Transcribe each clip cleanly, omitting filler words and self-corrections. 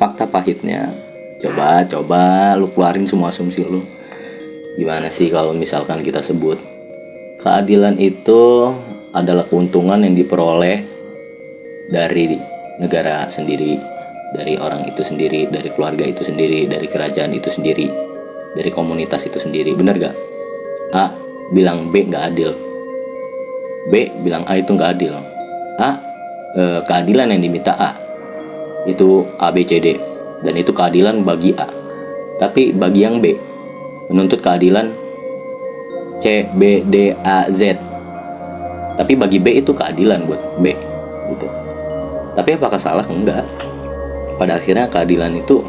fakta pahitnya. Coba lu keluarin semua asumsi lu. Gimana sih kalau misalkan kita sebut keadilan itu adalah keuntungan yang diperoleh dari negara sendiri, dari orang itu sendiri, dari keluarga itu sendiri, dari kerajaan itu sendiri, dari komunitas itu sendiri. Bener gak? A bilang B gak adil, B bilang A itu gak adil. Keadilan yang diminta A itu A, B, C, D, dan itu keadilan bagi A. Tapi bagi yang B menuntut keadilan C, B, D, A, Z. Tapi bagi B itu keadilan buat B gitu. Tapi apakah salah? Enggak. Pada akhirnya keadilan itu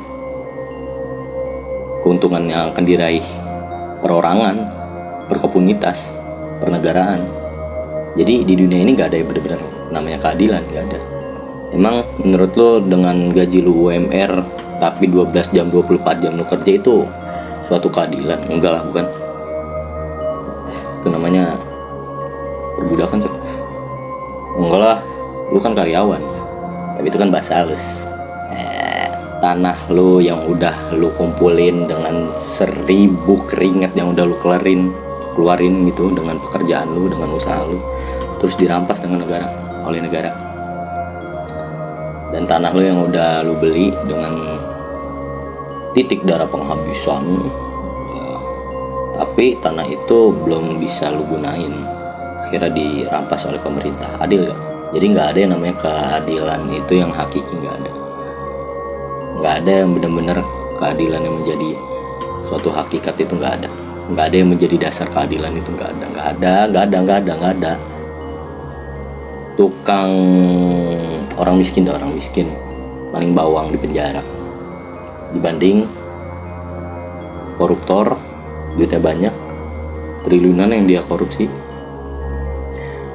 keuntungan yang akan diraih perorangan, perkomunitas, pernegaraan. Jadi di dunia ini gak ada yang benar-benar namanya keadilan, gak ada. Emang menurut lo dengan gaji lu UMR tapi 12 jam 24 jam lu kerja itu suatu keadilan? Enggak lah, bukan. Itu namanya perbudakan, cok. Enggak lah, lu kan karyawan. Tapi itu kan bahasa halus. Tanah lu yang udah lu kumpulin dengan 1000 keringat yang udah lu keluarin gitu dengan pekerjaan lu, dengan usaha lu, terus dirampas oleh negara. Dan tanah lu yang udah lu beli dengan titik darah penghabisan ya, tapi tanah itu belum bisa lu gunain, akhirnya dirampas oleh pemerintah. Adil gak? Jadi gak ada yang namanya keadilan itu yang hakiki. Gak ada yang benar-benar keadilan yang menjadi suatu hakikat. Itu gak ada. Gak ada yang menjadi dasar keadilan. Itu gak ada. Tukang orang miskin maling bawang di penjara dibanding koruptor duitnya banyak, triliunan yang dia korupsi,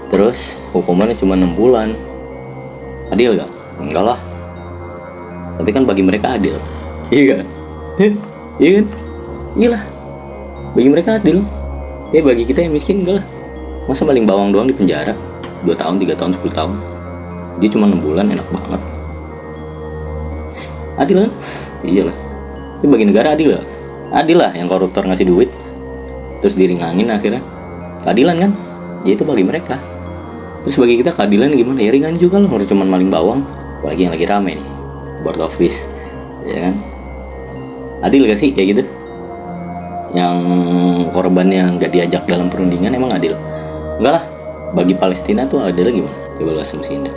terus hukumannya cuma 6 bulan. Adil gak? Enggak lah. Tapi kan bagi mereka adil. Iya gak? Iya kan? Iya lah, bagi mereka adil. Tapi bagi kita yang miskin enggak lah. Masa maling bawang doang di penjara 2 tahun, 3 tahun, 10 tahun, dia cuma 6 bulan, enak banget. Adil kan? Iya lah. Tapi bagi negara adil gak? Adil lah, yang koruptor ngasih duit terus diringanin akhirnya. Keadilan kan? Ya itu bagi mereka. Terus bagi kita keadilan gimana? Ya ringan juga loh, cuma maling bawang. Apalagi yang lagi rame nih, board of fish, ya kan? Adil gak sih kayak gitu? Yang korbannya gak diajak dalam perundingan emang adil? Enggak lah. Bagi Palestina tuh adil gimana? Coba lu asumsiin deh.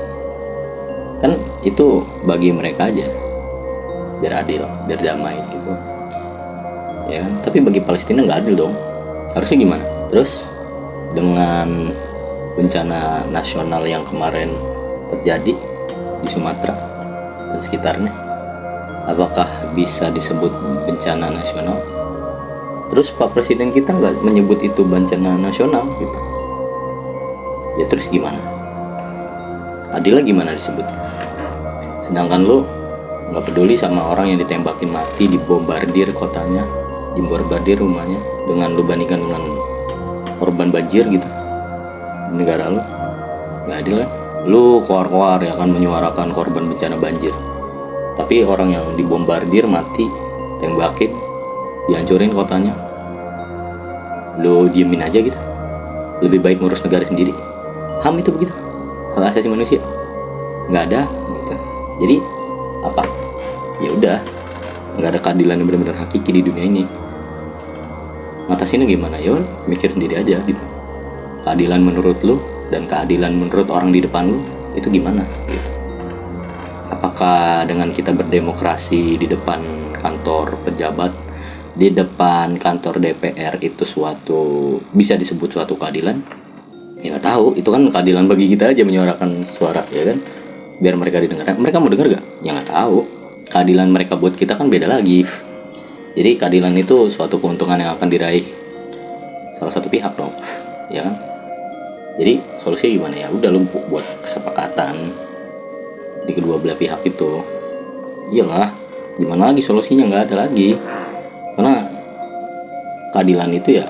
Kan itu bagi mereka aja, biar adil, biar damai gitu, ya kan? Tapi bagi Palestina nggak adil dong. Harusnya gimana? Terus dengan bencana nasional yang kemarin terjadi di Sumatera dan sekitarnya, apakah bisa disebut bencana nasional? Terus Pak Presiden kita nggak menyebut itu bencana nasional gitu. Ya terus gimana? Adilnya gimana disebut? Sedangkan lu nggak peduli sama orang yang ditembakin mati, dibombardir kotanya, dibombardir rumahnya, dengan lu bandingkan dengan korban banjir gitu di negara lu. Nggak adil kan? Lu koar-koar ya kan menyuarakan korban bencana banjir, tapi orang yang dibombardir mati, tembakin, dihancurin kotanya, lu diemin aja gitu. Lebih baik ngurus negara sendiri. HAM itu begitu, hak asasi manusia. Nggak ada gitu. Jadi apa? Ya udah, nggak ada keadilan yang benar-benar hakiki di dunia ini. Ngatasinnya gimana? Ya mikir sendiri aja gitu. Keadilan menurut lu dan keadilan menurut orang di depan lu itu gimana gitu. Apakah dengan kita berdemokrasi di depan kantor pejabat, di depan kantor DPR itu bisa disebut suatu keadilan? Ya nggak tahu. Itu kan keadilan bagi kita aja menyuarakan suara, ya kan? Biar mereka didengar. Mereka mau dengar gak? Ya nggak tahu. Keadilan mereka buat kita kan beda lagi. Jadi keadilan itu suatu keuntungan yang akan diraih salah satu pihak dong, ya kan? Jadi solusinya gimana? Ya udah lu buat kesepakatan di kedua belah pihak itu. Iyalah, gimana lagi solusinya? Nggak ada lagi. Karena keadilan itu ya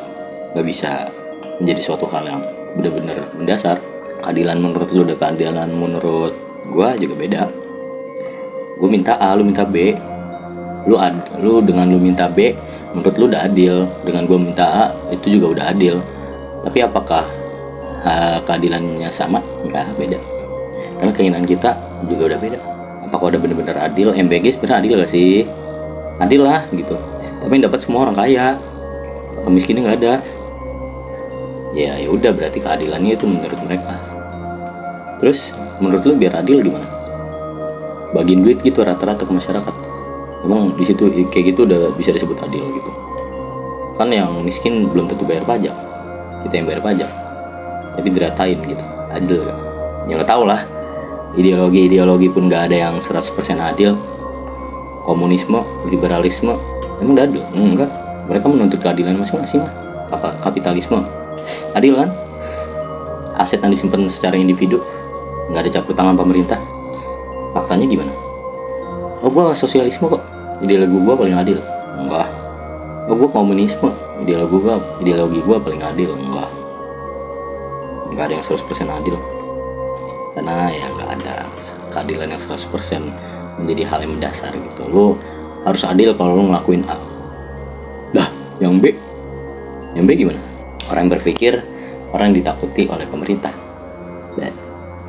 nggak bisa menjadi suatu hal yang benar-benar mendasar. Keadilan menurut lu dan keadilan menurut gua juga beda. gue minta A, lu minta B. Lu dengan lu minta B, menurut lu udah adil. Dengan gue minta A, itu juga udah adil. Tapi apakah keadilannya sama? Enggak, beda. Karena keinginan kita juga udah beda. Apakah udah bener-bener adil? MBG sebenarnya adil gak sih? Adil lah gitu. Tapi yang dapat semua orang kaya, orang miskinnya nggak ada. Ya udah, berarti keadilannya itu menurut mereka. Terus menurut lu biar adil gimana? Bagiin duit gitu rata-rata ke masyarakat. Emang di situ kayak gitu udah bisa disebut adil gitu? Kan yang miskin belum tentu bayar pajak, kita yang bayar pajak, tapi diratain gitu. Adil gak? Ya nggak tahu lah. Ideologi pun nggak ada yang 100% adil. Komunisme, liberalisme, emang udah adil? Enggak. Mereka menuntut keadilan masing-masing lah. Kapitalisme adil kan? Aset yang disimpan secara individu, nggak ada campur tangan pemerintah. Faktanya gimana? Oh, gue sosialisme kok, ideologi gue paling adil. Enggak. Oh, gue komunisme, ideologi gue paling adil. Enggak ada yang 100% adil. Karena ya nggak ada keadilan yang 100% menjadi hal yang mendasar gitu. Lo harus adil kalau lo ngelakuin A. Dah, yang B gimana? Orang yang berpikir, orang yang ditakuti oleh pemerintah.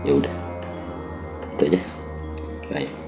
Ya udah, itu aja. Bye.